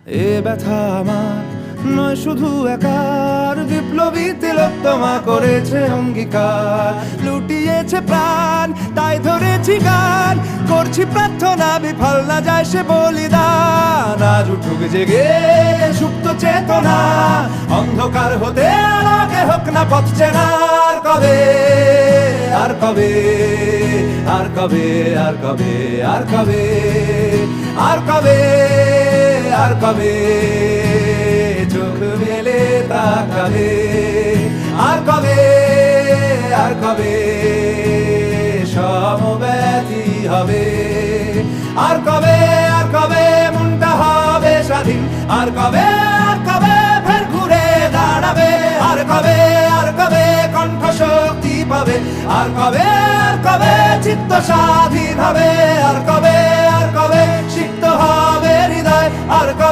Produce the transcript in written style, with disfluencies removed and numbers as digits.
এ ব্যথা আমার নয় শুধু একার, বিপ্লবী তিলোত্তমা করেছে অঙ্গীকার, লুটিয়েছে প্রাণ তাই ধরেছি গান, করছি প্রার্থনা বিফল না যায় সে বলিদান। আজ উঠুক জেগে সুপ্ত চেতনা, অন্ধকার হতে আলোকে হোক না পথ চেনা। আর কবে, আর কবে, আর কবে, আর কবে, আর কবে, আর কবে, আর কবে চোখ মেলে তাকাবে, আর কবে, আর কবে সমব্যথী হবে, আর কবে, আর কবে মনটা হবে স্বাধীন, আর কবে, আর কবে ফের ঘুরে দাঁড়াবে, আর কবে, আর কবে কণ্ঠ শক্তি পাবে, আর কবে, আর কবে চিত্ত স্বাধীন হবে, আর কবে, আর কবে সিক্ত হবে হৃদয়, আর কবে।